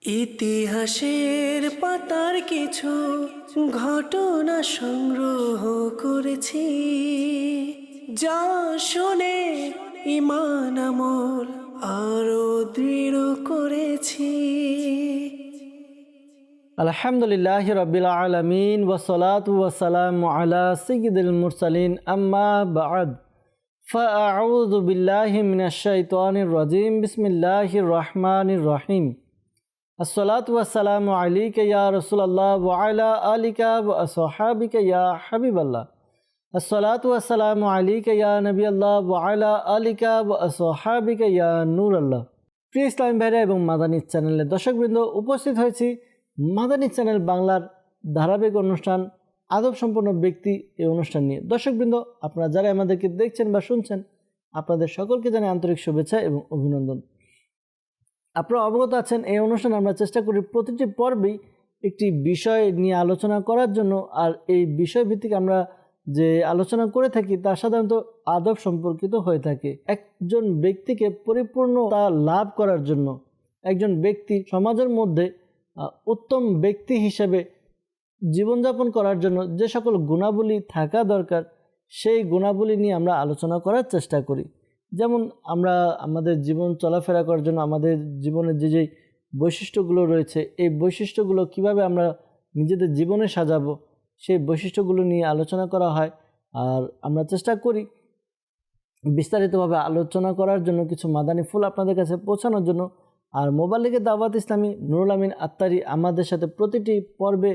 ইতিহাসের পাতার কিছু ঘটনা সংগ্রহ করেছি, যা শুনে ঈমান আমল আরো দৃঢ় করেছি। আলহামদুলিল্লাহি রাব্বিল আলামিন ওয়াসসালাতু ওয়াসসালামু আলা সাইয়্যিদিল মুরসালিন আম্মা বা'দ ফাআউযু বিল্লাহি মিনাশ শাইতানির রাজিম বিসমিল্লাহির রহমানির রহিম। আসসালাতু ওয়াসসালামু আলাইকা ইয়া রাসূলুল্লাহ ওয়া আলা আলিকা ওয়া আসহাবিকা ইয়া হাবিবাল্লাহ। আসসালাতু ওয়াসসালামু আলাইকা ইয়া নবিয়াল্লাহ ওয়া আলা আলিকা ওয়া আসহাবিকা ইয়া নূরাল্লাহ। প্রিয় ইসলামী ভাইরা এবং মাদানী চ্যানেলের দর্শকবৃন্দ, উপস্থিত হয়েছি মাদানী চ্যানেল বাংলার ধারাবাহিক অনুষ্ঠান আদব সম্পন্ন ব্যক্তি এই অনুষ্ঠান নিয়ে। দর্শকবৃন্দ, আপনারা যারা আমাদেরকে দেখছেন বা শুনছেন, আপনাদের সকলকে জানাই আন্তরিক শুভেচ্ছা এবং অভিনন্দন। আপনারা অবগত আছেন, এই অনুষ্ঠানে আমরা চেষ্টা করি প্রতিটি পর্বেই একটি বিষয় নিয়ে আলোচনা করার জন্য। আর এই বিষয় ভিত্তিক আমরা যে আলোচনা করে থাকি তা সাধারণত আদব সম্পর্কিত হয়ে থাকে। একজন ব্যক্তিকে পরিপূর্ণতা লাভ করার জন্য, একজন ব্যক্তি সমাজের মধ্যে উত্তম ব্যক্তি হিসেবে জীবনযাপন করার জন্য যে সকল গুণাবলী থাকা দরকার, সেই গুণাবলী নিয়ে আমরা আলোচনা করার চেষ্টা করি। যেমন আমরা আমাদের জীবন চলাফেরা করার জন্য আমাদের জীবনের যে বৈশিষ্ট্যগুলো রয়েছে, এই বৈশিষ্ট্যগুলো কিভাবে আমরা নিজেদের জীবনে সাজাবো, সেই বৈশিষ্ট্যগুলো নিয়ে আলোচনা করা হয়। আর আমরা চেষ্টা করি বিস্তারিতভাবে আলোচনা করার জন্য, কিছু মাদানী ফুল আপনাদের কাছে পৌঁছানোর জন্য। আর মোবাইল লিগে দাওয়াত ইসলামী নুরুল আমিন আত্তারি আমাদের সাথে প্রতিটি পর্বে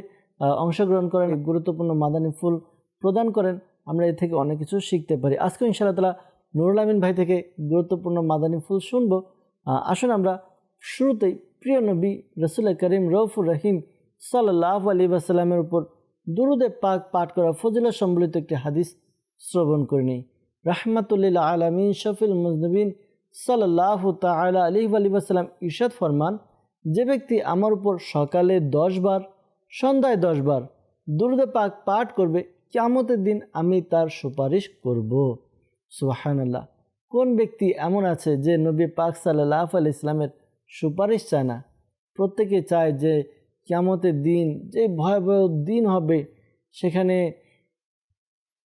অংশগ্রহণ করেন, গুরুত্বপূর্ণ মাদানী ফুল প্রদান করেন। আমরা এ থেকে অনেক কিছু শিখতে পারি। আজকে ইনশাআল্লাহ তাআলা নুরুল আমিন ভাই থেকে গুরুত্বপূর্ণ মাদানী ফুল শুনবো। আসুন আমরা শুরুতেই প্রিয় নবী রাসূল করিম রউফুর রহিম সাল্লাল্লাহু আলাইহি ওয়াসাল্লামের উপর দুরূদে পাক পাঠ করা ফজিলত সম্বলিত একটি হাদিস শ্রবণ করে নিই। রাহমাতুল্লিল আলামিন শফিল মুজনিবিন সাল্লাল্লাহু তাআলা আলাইহি ওয়াসাল্লাম ইরশাদ ফরমান, যে ব্যক্তি আমার উপর সকালে 10 বার, সন্ধ্যায় 10 বার দুরূদে পাক পাঠ করবে, কিয়ামতের দিন আমি তার সুপারিশ করব। সুবহানাল্লাহ। কোন ব্যক্তি এমন আছে যে নবী পাক সাল্লাল্লাহু আলাইহি ইসলামের সুপারিশ চায় না? প্রত্যেকে চায় যে কিয়ামতের দিন যে ভয়াবহ দিন হবে, সেখানে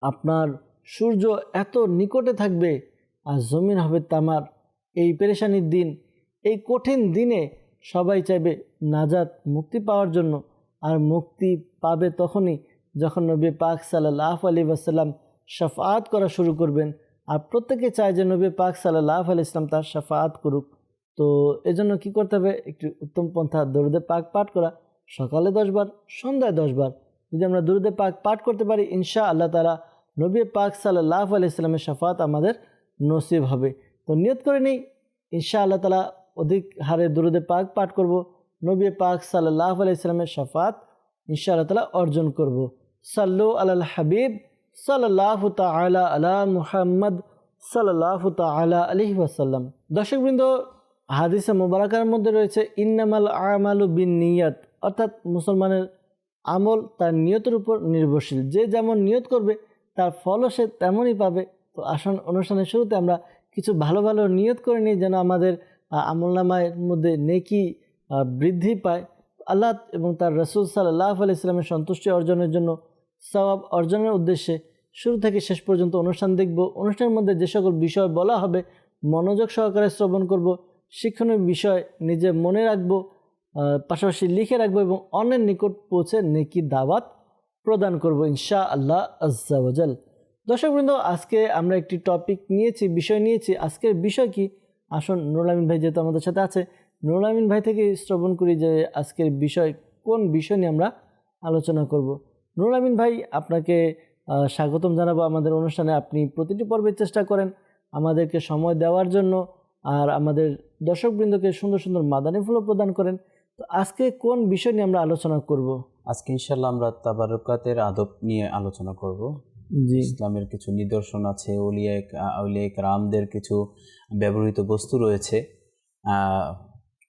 আপনার সূর্য এত নিকটে থাকবে আর জমিন হবে তামার। এই পেরেশানির দিন, এই কঠিন দিনে সবাই চাইবে নাজাত, মুক্তি পাওয়ার জন্য। আর মুক্তি পাবে তখনই যখন নবী পাক সাল্লাল্লাহু আলাইহি ওয়াসাল্লাম শাফাআত করা শুরু করবেন। আর প্রত্যেকে চায় যে নবী পাক সাল্লাল্লাহু আলাইহি ওয়াসাল্লাম তার শাফাআত করুক। তো এজন্য কি করতে হবে? একটি উত্তম পন্থা দরুদে পাক পাঠ করা। সকালে 10 বার, সন্ধ্যায় 10 বার যদি আমরা দরুদে পাক পাঠ করতে পারি, ইনশাআল্লাহ তাআলা নবী পাক সাল্লাল্লাহু আলাইহি ওয়াসাল্লামের শাফাআত আমাদের নসিব হবে। তো নিয়ত করে নিই, ইনশাআল্লাহ তাআলা অধিক হারে দরুদে পাক পাঠ করব, নবী পাক সাল্লাল্লাহু আলাইহি ওয়াসাল্লামের শাফাআত ইনশাআল্লাহ তাআলা অর্জন করব। সাল্লু আলাল হাবিব সাল্লাল্লাহু তাআলা আলা মুহাম্মদ সাল্লাল্লাহু তাআলা আলাইহি ওয়াসাল্লাম। দর্শকবৃন্দ, হাদিসে মুবারাকার মধ্যে রয়েছে ইন্নামাল আমালু বিন্নিয়াত, অর্থাৎ মুসলমানের আমল তার নিয়তের উপর নির্ভরশীল। যে যেমন নিয়ত করবে তার ফলও সে তেমনই পাবে। তো আসুন অনুষ্ঠানের শুরুতে আমরা কিছু ভালো ভালো নিয়ত করে নিই, যেন আমাদের আমলনামার মধ্যে নেকি বৃদ্ধি পায়। আল্লাহ এবং তার রাসূল সাল্লাল্লাহু আলাইহি ওয়াসাল্লামের সন্তুষ্টি অর্জনের জন্য, সওয়াব অর্জনের উদ্দেশ্যে শুরু থেকে শেষ পর্যন্ত অনুষ্ঠান দেখব। অনুষ্ঠানের মধ্যে যে সকল বিষয় বলা হবে মনোযোগ সহকারে শ্রবণ করব, শিক্ষণীয় বিষয় নিজে মনে রাখব, পাশাপাশি লিখে রাখবো এবং অন্যের নিকট পৌঁছে নেকি দাওয়াত প্রদান করব ইনশাআল্লাহ আজ্জা ওয়া জাল। দর্শকবৃন্দ, আজকে আমরা একটি টপিক নিয়েছি, বিষয় নিয়েছি। আজকের বিষয় কি? আসুন নুরুল আমিন ভাই যেহেতু আমাদের সাথে আছে, নুরুল আমিন ভাই থেকে শ্রবণ করি যে আজকের বিষয়, কোন বিষয় নিয়ে আমরা আলোচনা করব। নুরুল আমিন ভাই, আপনাকে স্বাগতম জানাবো আমাদের অনুষ্ঠানে। আপনি প্রতিটি পর্বে চেষ্টা করেন আমাদেরকে সময় দেওয়ার জন্য, আর আমাদের দর্শকবৃন্দকে সুন্দর সুন্দর মাদানী ফুলও প্রদান করেন। তো আজকে কোন বিষয় নিয়ে আমরা আলোচনা করব? আজকে ইনশাআল্লাহ আমরা তাবারুকাতের আদব নিয়ে আলোচনা করব। জি, ইসলামের কিছু নিদর্শন আছে, আউলিয়া কেরামদের কিছু ব্যবহৃত বস্তু রয়েছে,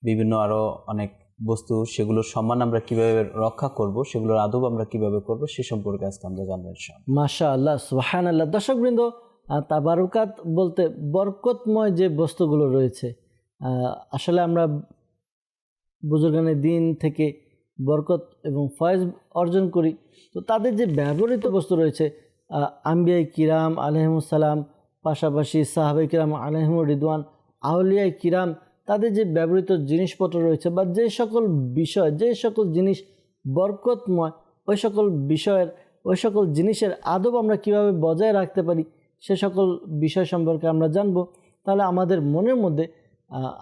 বিভিন্ন আরও অনেক বস্তু, সেগুলোর সম্মান আমরা কিভাবে রক্ষা করব, সেগুলোর আদব আমরা কিভাবে করব, সে সম্পর্কে আজকে আমরা জানবো ইনশাআল্লাহ। মাশাআল্লাহ, সুবহানাল্লাহ। দর্শকবৃন্দ, তাবারুকাত বলতে বরকতময় যে বস্তুগুলো রয়েছে, আসলে আমরা বুজুর্গানের দিন থেকে বরকত এবং ফয়েজ অর্জন করি। তো তাদের যে ব্যবহৃত বস্তু রয়েছে, আম্বিয়াই কিরাম আলাইহিমুসসালাম, পাশাপাশি সাহাবাই কিরাম আলাইহিমুর রিদওয়ান, আউলিয়াই কিরাম, তাদের যে ব্যবহৃত জিনিসপত্র রয়েছে বা যে সকল বিষয়, যে সকল জিনিস বরকতময়, ওই সকল বিষয়ের, ওই সকল জিনিসের আদব আমরা কিভাবে বজায় রাখতে পারি সে সকল বিষয় সম্পর্কে আমরা জানব। তাহলে আমাদের মনের মধ্যে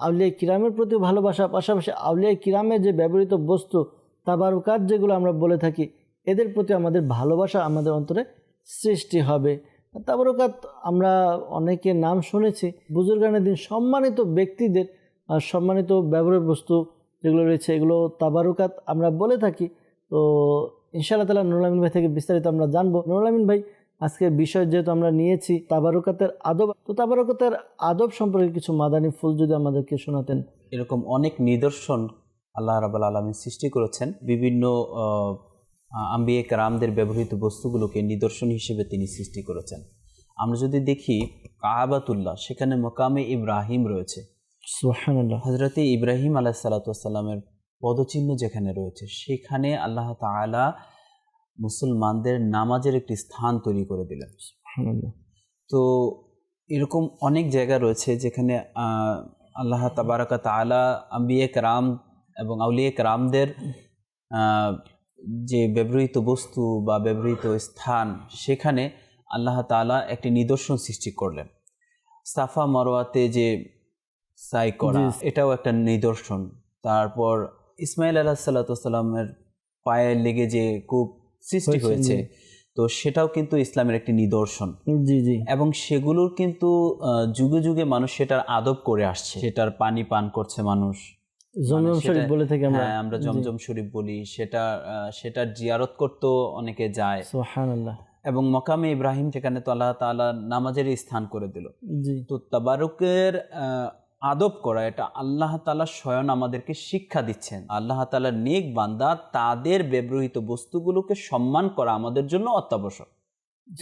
আউলিয়া কিরামের প্রতি ভালোবাসা, পাশাপাশি আউলিয়া কিরামের যে ব্যবহৃত বস্তু তাবারুকাত যেগুলো আমরা বলে থাকি, এদের প্রতি আমাদের ভালোবাসা আমাদের অন্তরে সৃষ্টি হবে। তাবারুকাত আমরা অনেকে নাম শুনেছি, বুজুর্গানের দিন সম্মানিত ব্যক্তিদের সম্মানিত ব্যবহৃত বস্তু যেগুলো রয়েছে এগুলো তাবারুকাত আমরা বলে থাকি। তো ইনশাআল্লাহ তাআলা নুরুল আমিন ভাই থেকে বিস্তারিত আমরা জানবো। নুরুল আমিন ভাই, আজকের বিষয় যেহেতু আমরা নিয়েছি তাবারুকাতের আদব, তো তাবারুকাতের আদব সম্পর্কে কিছু মাদানী ফুল যদি আমাদেরকে শোনাতেন। এরকম অনেক নিদর্শন আল্লাহ রাব্বুল আলামিন সৃষ্টি করেছেন। বিভিন্ন আম্বিয়া কেরামদের ব্যবহৃত বস্তুগুলোকে নিদর্শন হিসেবে তিনি সৃষ্টি করেছেন। আমরা যদি দেখি কাবাতুল্লাহ, সেখানে মকামে ইব্রাহিম রয়েছে। সুবহানাল্লাহ। হযরতে ইব্রাহিম আলাইহিস সালাতু ওয়াস সালামের পদচিহ্ন যেখানে রয়েছে, সেখানে আল্লাহ তাআলা মুসলমানদের নামাজের একটি স্থান তৈরি করে দিলেন। সুবহানাল্লাহ। তো এরকম অনেক জায়গা রয়েছে যেখানে আল্লাহ তাবারাকা তাআলা আম্বিয়া কেরাম এবং আউলিয়া কেরামদের যে ব্যবহৃত বস্তু বা ব্যবহৃত স্থান, সেখানে আল্লাহ তাআলা একটি নিদর্শন সৃষ্টি করলেন। সাফা মারওয়াতে যে সাই করা, এটাও একটা নিদর্শন। তারপর ইসমাইল আলাইহিস সালাতু ওয়াস সালামের পায়ে লেগে যে কূপ সৃষ্টি হয়েছে, তো সেটাও কিন্তু ইসলামের একটি নিদর্শন। জি জি। এবং সেগুলোর কিন্তু যুগে যুগে মানুষ সেটার আদব করে আসছে, সেটার পানি পান করছে মানুষ। জমজম শরীফ বলে থাকি আমরা। হ্যাঁ, আমরা জমজম শরীফ বলি। সেটার জিয়ারত করতেও অনেকে যায়। সুবহানাল্লাহ। এবং মকামে ইব্রাহিম, সেখানে তো আল্লাহ তাআলা নামাজের স্থান করে দিল। জি। তো তাবারুকের আদব করা, এটা আল্লাহ তাআলা স্বয়ং আমাদেরকে শিক্ষা দিচ্ছেন। আল্লাহ তাআলার নেক বান্দা তাদের ব্যবহৃত বস্তুগুলোকে সম্মান করা আমাদের জন্য অত্যাবশ্যক।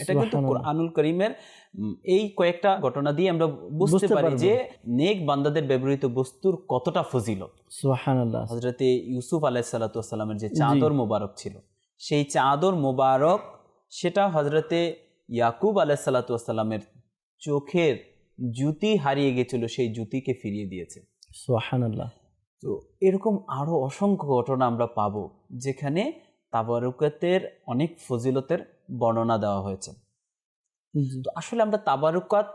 এটা কিন্তু কুরআনুল কারীমের এই কয়েকটা ঘটনা দিয়ে আমরা বুঝতে পারি যে নেক বান্দাদের ব্যবহৃত বস্তুর কতটা ফজিলত। সুবহানাল্লাহ। হযরতে ইউসুফ আলাইহিস সালাতু ওয়াস সালামের যে চাদর মোবারক ছিল, সেই চাদর মোবারক, সেটা হযরতে ইয়াকুব আলাইহিস সালাতু ওয়াস সালামের চোখের জুতি হারিয়ে গেছিল, সেই জুতিকে ফিরিয়ে দিয়েছে। সুবহানাল্লাহ। তো এরকম আরো অসংখ্য ঘটনা আমরা পাবো যেখানে তাবারুকাতের অনেক ফজিলতের বর্ণনা দেওয়া হয়েছে। তো আসলে আমরা তাবারুকাত,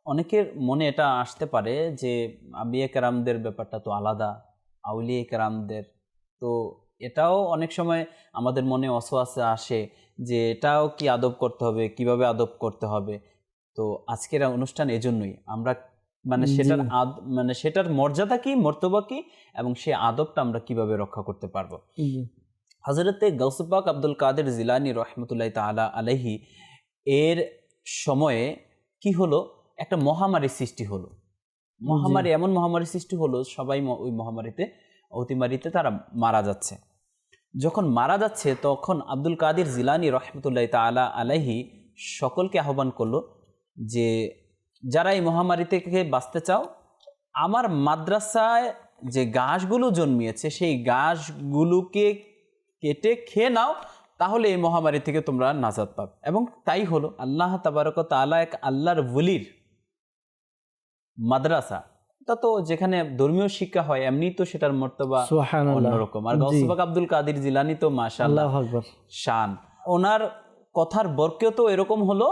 অনেকের মনে এটা আসতে পারে যে আম্বিয়া কেরামদের ব্যাপারটা তো আলাদা, আউলিয়া কেরামদের, তো এটাও অনেক সময় আমাদের মনে ওয়াসওয়াসা আসে যে এটাও কি আদব করতে হবে, কিভাবে আদব করতে হবে। তো আজকের অনুষ্ঠান এজন্যই আমরা সেটার মর্যাদা কি, মর্তবা কি, এবং সেই আদবটা আমরা কিভাবে রক্ষা করতে পারবো। হযরতে গাউসে পাক আব্দুল কাদের জিলানী রাহমাতুল্লাহি তাআলা আলাইহি এর সময়ে কি হলো, একটা মহামারী সৃষ্টি হলো। মহামারী, এমন মহামারী সৃষ্টি হলো, সবাই ওই মহামারীতে, অতিমারীতে তারা মারা যাচ্ছে। যখন মারা যাচ্ছে তখন আব্দুল কাদের জিলানী রাহমাতুল্লাহি তাআলা আলাইহি সকলকে আহ্বান করলো যে যারা এই মহামারী থেকে বাঁচতে চাও, আমার মাদ্রাসায় যে গাছগুলো জন্মিয়েছে সেই গাছগুলোকে কেটে খেয়ে নাও, তাহলে এই মহামারী থেকে তোমরা নাজাত পাবে। এবং তাই হলো। আল্লাহ তাবারক তাআলা এক আল্লাহর ওলির মাদ্রাসা, তা তো যেখানে ধর্মীয় শিক্ষা হয়, এমনি তো সেটার মর্তবা অন্যরকম। আর গাউসে পাক আব্দুল কাদের জিলানী তো মাশাআল্লাহ শান, ওনার কথার বরকত তো এরকম হলো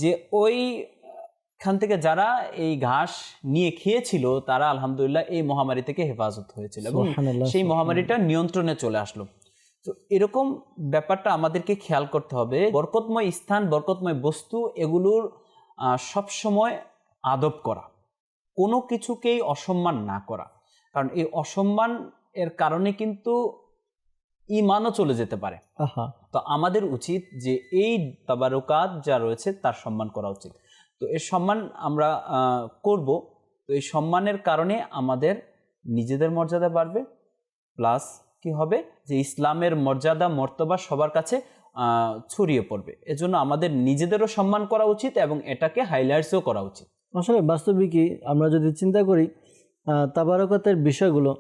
যে ওইখান থেকে যারা এই ঘাস নিয়ে খেয়েছিল তারা আলহামদুলিল্লাহ এই মহামারী থেকে হেফাজত হয়েছিল এবং সেই মহামারীটা নিয়ন্ত্রণে চলে আসলো। তো এরকম ব্যাপারটা আমাদেরকে খেয়াল করতে হবে। বরকতময় স্থান, বরকতময় বস্তু, এগুলোর সবসময় আদব করা, কোনো কিছুকেই অসম্মান না করা, কারণ এই অসম্মান এর কারণে কিন্তু ঈমানও চলে যেতে পারে। তো আমাদের উচিত যে এই তাবারুকাত যা রয়েছে তার সম্মান করা উচিত। তো এর সম্মান আমরা করব। তো এই সম্মানের কারণে আমাদের নিজেদের মর্যাদা বাড়বে, প্লাস কি হবে যে ইসলামের মর্যাদা মর্তবা সবার কাছে ছড়িয়ে পড়বে। এজন্য আমাদের নিজেদেরও সম্মান করা উচিত এবং এটাকে হাইলাইটসও করা উচিত। আসলে বাস্তবিকই আমরা যদি চিন্তা করি তাবারুকাতের বিষয়গুলো,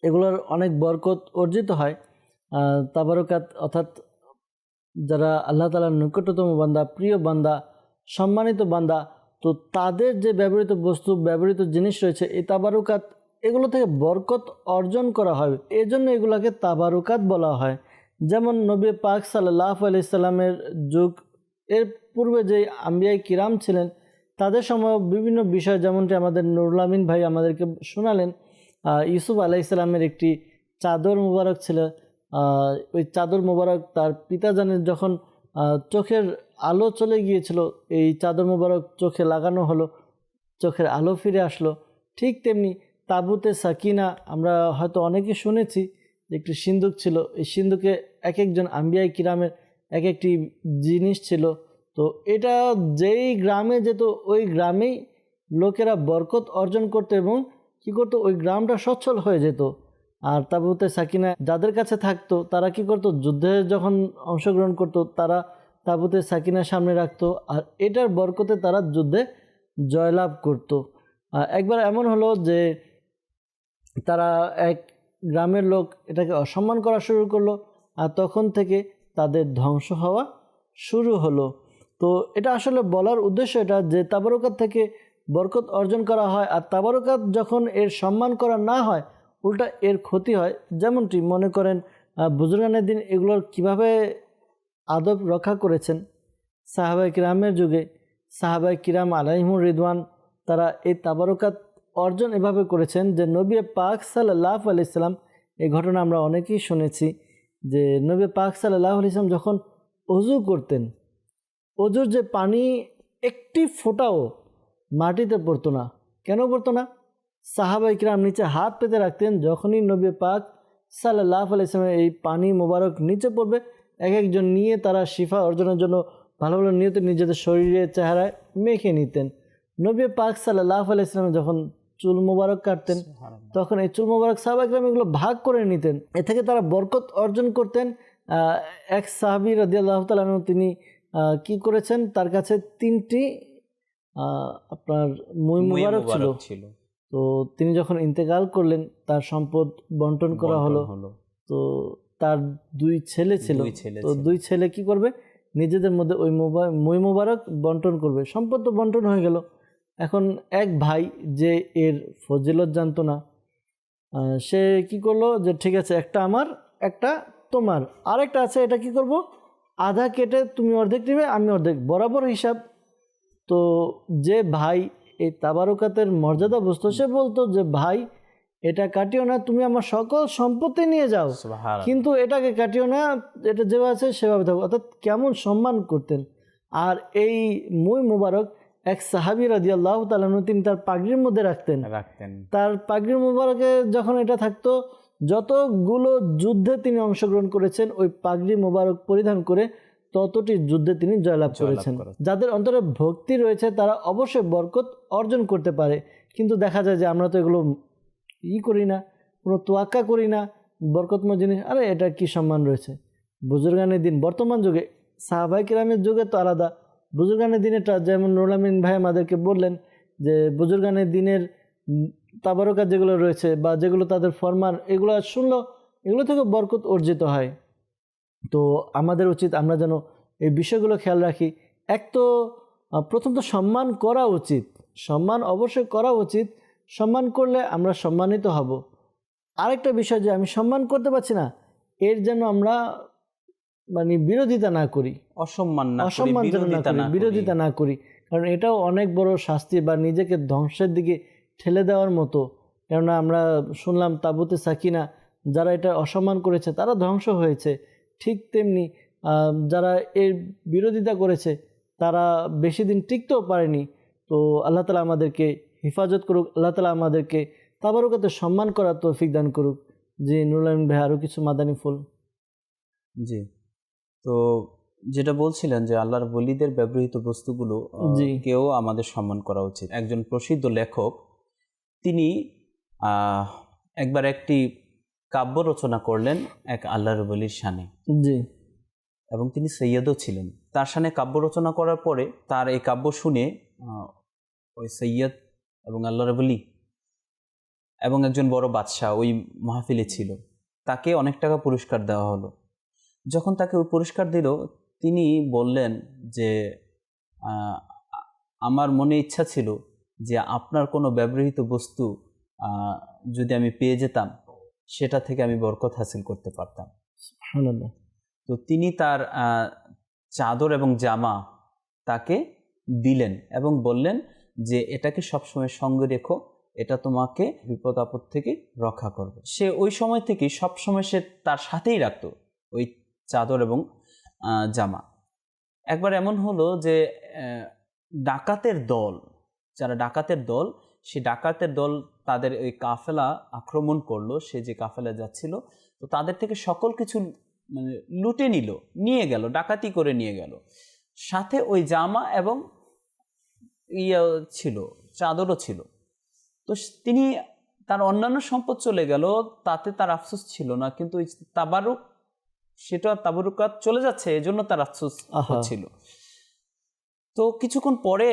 এগুলোর অনেক বরকত অর্জিত হয়। তাবারকাত অর্থাৎ যারা আল্লাহ তাআলার নিকটতম বান্দা, প্রিয় বান্দা, সম্মানিত বান্দা, তো তাদের যে ব্যবহৃত বস্তু, ব্যবহৃত জিনিস রয়েছে, এই তাবারুকাত এগুলো থেকে বরকত অর্জন করা হয়, এজন্য এগুলোকে তাবারুকাত বলা হয়। যেমন নবী পাক সাল্লাল্লাহু আলাইহি সাল্লামের যুগ, এর পূর্বে যে আম্বিয়ায়ে কিরাম ছিলেন তাদের সময় বিভিন্ন বিষয়, যেমনটি আমাদের নুরুল আমিন ভাই আমাদেরকে শোনালেন, ইউসুফ আলাইহিস সালামের একটি চাদর মুবারক ছিল। ওই চাদর মুবারক তার পিতাজানের যখন চোখের আলো চলে গিয়েছিল, এই চাদর মুবারক চোখে লাগানো হলো, চোখের আলো ফিরে আসলো। ঠিক তেমনি তাবুতে সাকিনা আমরা হয়তো অনেকে শুনেছি, একটি সিন্দুক ছিল, এই সিন্দুকে এক একজন আম্বিয়ায়ে কিরামের এক একটি জিনিস ছিল। তো এটা যেই গ্রামে যেত ওই গ্রামেই লোকেরা বরকত অর্জন করতো এবং কী করতো, ওই গ্রামটা সচ্ছল হয়ে যেত। আর তাবুতে সাকিনা যাদের কাছে থাকতো তারা কি করতো, যুদ্ধে যখন অংশগ্রহণ করতো তারা তাবুতে সাকিনার সামনে রাখতো, আর এটার বরকতে তারা যুদ্ধে জয়লাভ করতো। একবার এমন হলো যে তারা এক গ্রামের লোক এটাকে অসম্মান করা শুরু করলো, আর তখন থেকে তাদের ধ্বংস হওয়া শুরু হলো। তো এটা আসলে বলার উদ্দেশ্য এটা যে তাবারকাত থেকে বরকত অর্জন করা হয়, আর তাবারকাত যখন এর সম্মান করা না হয় উল্টা এর ক্ষতি হয়। যেমনটি মনে করেন বুজুর্গানের দিন এগুলোর কিভাবে আদব রক্ষা করেছেন সাহাবায়ে কিরামের যুগে, সাহাবায়ে কিরাম আলাইহিমুর রিদওয়ান, তারা এই তাবারকাত অর্জন এভাবে করেছেন যে নবী পাক সাল্লাল্লাহু আলাইহি সাল্লাম, এই ঘটনা আমরা অনেকেই শুনেছি যে নবী পাক সাল্লাল্লাহু আলাইহি সাল্লাম যখন ওযু করতেন, ওযুর যে পানি একটি ফোঁটাও মাটিতে পড়তো না। কেন পড়তো না? সাহাবায়ে কিরাম নিচে হাত পেতে রাখতেন, যখনই নবী পাক সাল্লাল্লাহু আলাইহি সাল্লামের এই পানি মোবারক নিচে পড়বে এক একজন নিয়ে তারা শিফা অর্জনের জন্য ভালো ভালো নিয়তে নিজেদের শরীরে চেহারায় মেখে নিতেন। নবী পাক সাল্লাল্লাহু আলাইহি সাল্লাম যখন চুল মোবারক কাটতেন তখন এই চুল মোবারক সাহাবায়ে কিরাম এগুলো ভাগ করে নিতেন, এ থেকে তারা বরকত অর্জন করতেন। এক সাহাবী রাদিয়াল্লাহু তাআলা আনহু তিনি কি করেছেন, তার কাছে 3টি আপনার মই মোবারক ছিল। তো তিনি যখন ইন্তেকাল করলেন তার সম্পদ বন্টন করা হলো। তো তার 2 ছেলে ছিল, তো 2 ছেলে কি করবে, নিজেদের মধ্যে ওই মই মোবারক বন্টন করবে। সম্পদ তো বন্টন হয়ে গেল। এখন এক ভাই যে এর ফজিলত জানতো না, সে কি করলো যে ঠিক আছে, একটা আমার একটা তোমার, আরেকটা আছে, এটা কি করব, আধা কেটে তুমি অর্ধেক নেবে আমি অর্ধেক, বরাবর হিসাব। তো যে ভাই এই তাবারকাতের মর্যাদা বুঝতো সে বলতো যে ভাই এটা কাটিও না, তুমি আমার সকল সম্পত্তি নিয়ে যাও, কিন্তু এটাকে কাটিও না, এটা যেভাবে আছে সেভাবে থাকো। অর্থাৎ কেমন সম্মান করতেন। আর এই মই মুবারক এক সাহাবী রাদিয়াল্লাহু তাআলা আনহু তিনি তার পাগড়ির মধ্যে রাখতেন। তার পাগড়ির মুবারকে যখন এটা থাকতো, যতগুলো যুদ্ধে তিনি অংশগ্রহণ করেছেন ওই পাগড়ি মুবারক পরিধান করে ততটি যুদ্ধে তিনি জয়লাভ করেছেন। যাদের অন্তরে ভক্তি রয়েছে তারা অবশ্যই বরকত অর্জন করতে পারে, কিন্তু দেখা যায় যে আমরা তো এগুলো করি না, কোনো তোয়াক্কা করি না। বরকতময় জিনিস, আরে এটা কি সম্মান রয়েছে। বুজুর্গানের দিন বর্তমান যুগে, সাহাবায়ে কিরামের যুগে তো আলাদা, বুজুর্গানের দিনেরটা যেমন নুরুল আমিন ভাই আমাদেরকে বললেন যে বুজুর্গানের দিনের তাবারকাত যেগুলো রয়েছে বা যেগুলো তাদের ফরমান, এগুলো শুনলো, এগুলো থেকে বরকত অর্জিত হয়। তো আমাদের উচিত আমরা যেন এই বিষয়গুলো খেয়াল রাখি। এক তো প্রথম তো সম্মান করা উচিত, সম্মান অবশ্যই করা উচিত, সম্মান করলে আমরা সম্মানিত হব। আরেকটা বিষয় যে আমি সম্মান করতে পারছি না, এর যেন আমরা মানে বিরোধিতা না করি, বিরোধিতা না করি, কারণ এটাও অনেক বড় শাস্তি বা নিজেকে ধ্বংসের দিকে ঠেলে দেওয়ার মতো। কেননা আমরা শুনলাম তাবুতে সাকিনা যারা এটা অসম্মান করেছে তারা ধ্বংস হয়েছে, ঠিক তেমনি যারা এর বিরোধিতা করেছে তারা বেশি দিন টিকতেও পারেনি। তো আল্লাহ তাআলা আমাদেরকে হেফাজত করুক, আল্লাহ তাআলা আমাদেরকে তাবারকাতে সম্মান করার তৌফিক দান করুক। জি নুরুল আমিন ভাই, আরও কিছু মাদানী ফুল। জি, তো যেটা বলছিলেন যে আল্লাহর ওলিদের ব্যবহৃত বস্তুগুলো কেউ আমাদের সম্মান করা উচিত। একজন প্রসিদ্ধ লেখক তিনি একবার একটি কাব্য রচনা করলেন এক আল্লাহর ওলির শানে। জি, এবং তিনি সৈয়দও ছিলেন। তার শানে কাব্য রচনা করার পরে তার এই কাব্য শুনে ওই সৈয়দ এবং আল্লাহর ওলি এবং একজন বড় বাদশাহ ওই মাহফিলে ছিল, তাকে অনেক টাকা পুরস্কার দেওয়া হলো। যখন তাকে ওই পুরস্কার দিল, তিনি বললেন যে আমার মনে ইচ্ছা ছিল যে আপনার কোনো ব্যবহৃত বস্তু যদি আমি পেয়ে যেতাম, সেটা থেকে আমি বরকত হাসিল করতে পারতাম। সুবহানাল্লাহ। তো তিনি তার চাদর এবং জামা তাকে দিলেন এবং বললেন যে এটাকে সবসময় সঙ্গে রেখো, এটা তোমাকে বিপদ আপদ থেকে রক্ষা করবে। সে ওই সময় থেকে সবসময় সে তার সাথেই রাখতো ওই চাদর এবং জামা। একবার এমন হলো যে ডাকাতের দল, যারা ডাকাতের দল, সেই ডাকাতের দল তাদের ওই কাফেলা আক্রমণ করলো। সে যে কাফেলা যাচ্ছিল, তো তাদের থেকে সকল কিছু মানে লুটে নিয়ে গেল, ডাকাতি করে নিয়ে গেল। সাথে ওই জামা এবং ছিল, চাদরও ছিল। তো তিনি তার অন্যান্য সম্পদ চলে গেল, তাতে তার আফসোস ছিল না, কিন্তু ওই তাবারুক, সেটা তাবারুকাত চলে যাচ্ছে, এজন্য তার আফসোস হচ্ছিল। তো কিছুক্ষণ পরে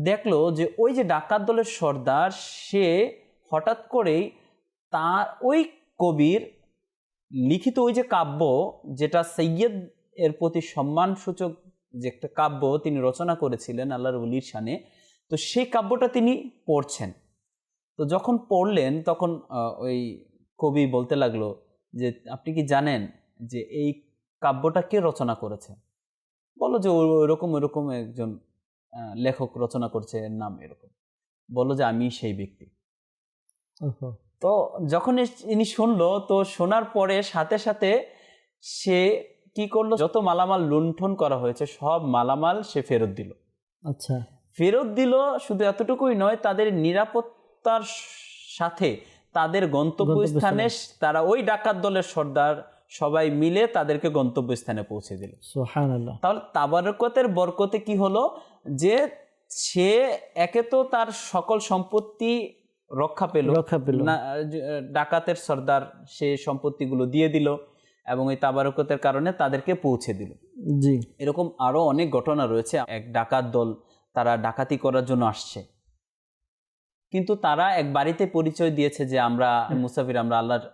দেখলো যে ওই যে ডাকাত দলের সর্দার, সে হঠাৎ করেই তার ওই কবির লিখিত ওই যে কাব্য, যেটা সৈয়দ এর প্রতি সম্মানসূচক যে একটা কাব্য তিনি রচনা করেছিলেন আল্লাহর ওলির শানে, তো সেই কাব্যটা তিনি পড়ছেন। তো যখন পড়লেন, তখন ওই কবি বলতে লাগলো যে আপনি কি জানেন যে এই কাব্যটা কে রচনা করেছে? বলো যে ওইরকম একজন লেখক রচনা করছে, এর নাম এরকম। বলো যে আমি সেই ব্যক্তি। তো যখন ইনি শুনলো, তো শোনার পরে সাথে সাথে সে কি করলো, যত মালামাল লুণ্ঠন করা হয়েছে সব মালামাল সে ফেরত দিল। আচ্ছা, ফেরত দিল। শুধু এতটুকুই নয়, তাদের নিরাপত্তার সাথে তাদের গন্তব্যস্থানে তারা ওই ডাকাত দলের সর্দার সবাই মিলে তাদেরকে গন্তব্যস্থানে পৌঁছে দিল। সুবহানাল্লাহ। তাহলে তাবারকতের বরকতে কি হলো যে সে একে তো তার সকল সম্পত্তি রক্ষা পেল না, ডাকাতের সর্দার সে সম্পত্তিগুলো দিয়ে দিল এবং এই তাবারকতের কারণে তাদেরকে পৌঁছে দিল। জি, এরকম আরো অনেক ঘটনা রয়েছে। এক ডাকাত দল, তারা ডাকাতি করার জন্য আসছে, কিন্তু তারা এক বাড়িতে পরিচয় দিয়েছে যে আমরা মুসাফির, আমরা আল্লাহর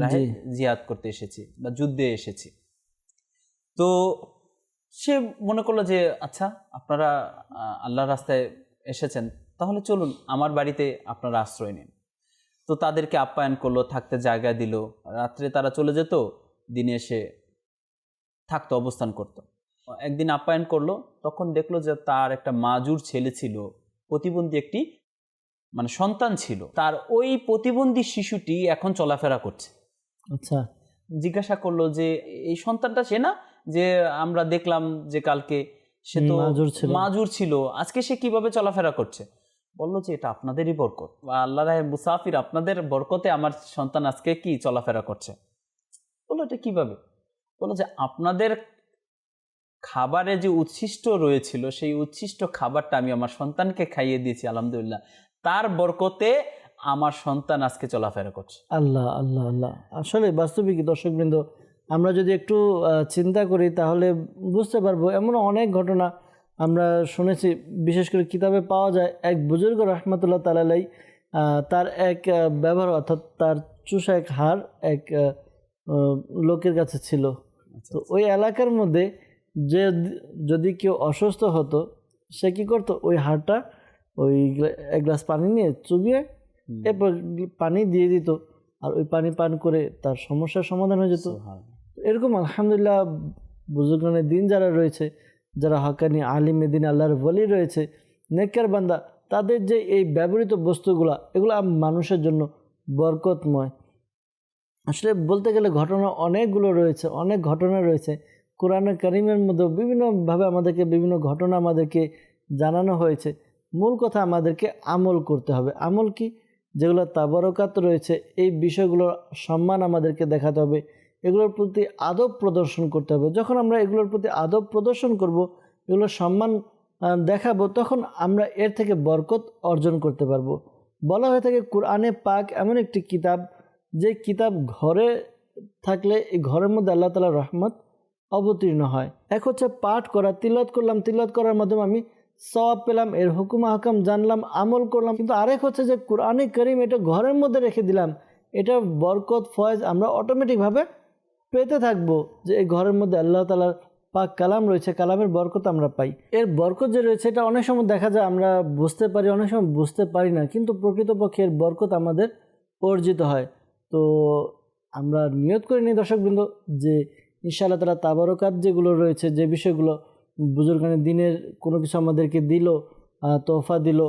রাহে জিহাদ করতে এসেছি বা যুদ্ধে এসেছি। তো সে মনে করলো যে আচ্ছা, আপনারা আল্লাহর রাস্তায় এসেছেন, তাহলে চলুন আমার বাড়িতে আপনারা আশ্রয় নিন। তো তাদেরকে আপ্যায়ন করলো, থাকতে জায়গা দিল। রাত্রে তারা চলে যেত, দিনে এসে থাকতো, অবস্থান করত। একদিন আপ্যায়ন করলো, তখন দেখলো যে তার একটা মাজুর ছেলে ছিল, প্রতিবন্ধী একটি মানে সন্তান ছিল। তার ওই প্রতিবন্ধী শিশুটি এখন চলাফেরা করছে। আচ্ছা, জিজ্ঞাসা করলো যে এই সন্তানটা সে না, যে আমরা দেখলাম যে কালকে সে তো মাজুর ছিল, আজকে সে কিভাবে চলাফেরা করছে? বললো যে এটা আপনাদেরই বরকত, আল্লাহর মুসাফির, আপনাদের বরকতে আমার সন্তান আজকে কি চলাফেরা করছে। বললো এটা কিভাবে? বললো যে আপনাদের খাবারে যে উচ্ছিষ্ট রয়েছিল, সেই উচ্ছিষ্ট খাবারটা আমি আমার সন্তানকে খাইয়ে দিয়েছি, আলহামদুলিল্লাহ, তার বরকতে আমার সন্তান আজকে চলাফেরা করছে। আল্লাহ আল্লাহ আল্লাহ। আসলে বাস্তবিক দর্শকবৃন্দ, আমরা যদি একটু চিন্তা করি তাহলে বুঝতে পারবো এমন অনেক ঘটনা আমরা শুনেছি। বিশেষ করে কিতাবে পাওয়া যায়, এক বুজুর্গ রহমতুল্লাহ তাআলাই তার এক ব্যবহার, অর্থাৎ তার চুষা এক হাড় এক লোকের কাছে ছিল। তো ওই এলাকার মধ্যে যে যদি কেউ অসুস্থ হতো, সে কী করতো, ওই হাড়টা ওই এক গ্লাস পানি নিয়ে চুবিয়ে এরপর পানি দিয়ে দিত, আর ওই পানি পান করে তার সমস্যার সমাধান হয়ে যেত। এরকম আলহামদুলিল্লাহ বুজুর্গানের দিন যারা রয়েছে, যারা হকানি আলিম দিন আল্লাহর ওলি রয়েছে, নেককার বান্দা, তাদের যে এই ব্যবহৃত বস্তুগুলা, এগুলো মানুষের জন্য বরকতময়। আসলে বলতে গেলে ঘটনা অনেকগুলো রয়েছে, অনেক ঘটনা রয়েছে। কোরআনে কারিমের মধ্যে বিভিন্নভাবে আমাদেরকে বিভিন্ন ঘটনা আমাদেরকে জানানো হয়েছে। মূল কথা আমাদেরকে আমল করতে হবে। আমল কি? যেগুলো তাবারকাত রয়েছে, এই বিষয়গুলোর সম্মান আমাদেরকে দেখাতে হবে, এগুলোর প্রতি আদব প্রদর্শন করতে হবে। যখন আমরা এগুলোর প্রতি আদব প্রদর্শন করব, এগুলোর সম্মান দেখাবো, তখন আমরা এর থেকে বরকত অর্জন করতে পারবো। বলা হয়ে থাকে কোরআনে পাক এমন একটি কিতাব, যে কিতাব ঘরে থাকলে এই ঘরের মধ্যে আল্লাহ তাআলার রহমত অবতীর্ণ হয়। এক হচ্ছে পাঠ করা, তিলাওয়াত করলাম, তিলাওয়াত করার মাধ্যমে আমি সওয়াব পেলাম, এর হুকুম আহকাম জানলাম, আমল করলাম। কিন্তু আরেক হচ্ছে যে কোরআনে কারীম এটা ঘরের মধ্যে রেখে দিলাম, এটা বরকত ফয়েজ আমরা অটোমেটিকভাবে পেতে থাকবো, যে এই ঘরের মধ্যে আল্লাহ তাআলার পাক কালাম রয়েছে, কালামের বরকত আমরা পাই। এর বরকত যে রয়েছে এটা অনেক সময় দেখা যায় আমরা বুঝতে পারি, অনেক সময় বুঝতে পারি না, কিন্তু প্রকৃতপক্ষে এর বরকত আমাদের অর্জিত হয়। তো আমরা নিয়ত করে নিই দর্শকবৃন্দ যে ইনশাআল্লাহ তাআলা তাবারকাত যেগুলো রয়েছে, যে বিষয়গুলো বুজুর্গানের দিনের কোনো কিছু আমাদেরকে দিল, তোহফা দিল,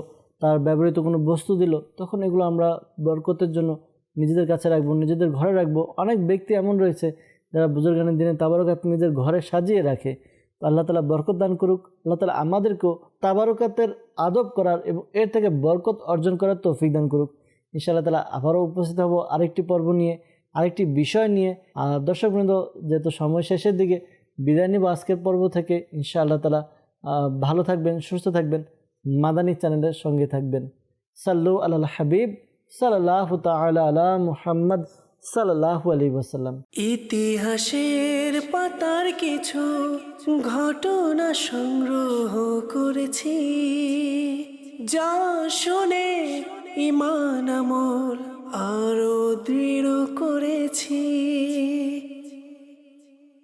তার ব্যবহৃত কোনো বস্তু দিল, তখন এগুলো আমরা বরকতের জন্য নিজেদের কাছে রাখবো, নিজেদের ঘরে রাখবো। অনেক ব্যক্তি এমন রয়েছে যারা বুজুর্গানের দিনে তাবারকাত নিজের ঘরে সাজিয়ে রাখে। তো আল্লাহ তাআলা বরকত দান করুক। আল্লাহ তাআলা আমাদেরকেও তাবারকাতের আদব করার এবং এর থেকে বরকত অর্জন করার তৌফিক দান করুক। ইনশাআল্লাহ তাআলা আবারও উপস্থিত হব আরেকটি পর্ব নিয়ে, আরেকটি বিষয় নিয়ে। আর দর্শকবৃন্দ, যেহেতু সময় শেষের দিকে, বিদায় নিব আজকের পর্ব থেকে। ইনশাআল্লাহ তাআলা ভালো থাকবেন, সুস্থ থাকবেন, মাদানী চ্যানেলের সঙ্গে থাকবেন। সাল্লু আলাল হাবিব সাল্লাল্লাহু তাআলা আলা মুহাম্মদ সাল্লাল্লাহু আলাইহি ওয়াসাল্লাম। ইতিহাসের পাতার কিছু ঘটনা সংগ্রহ করেছি, যা শুনে ঈমান আমল আর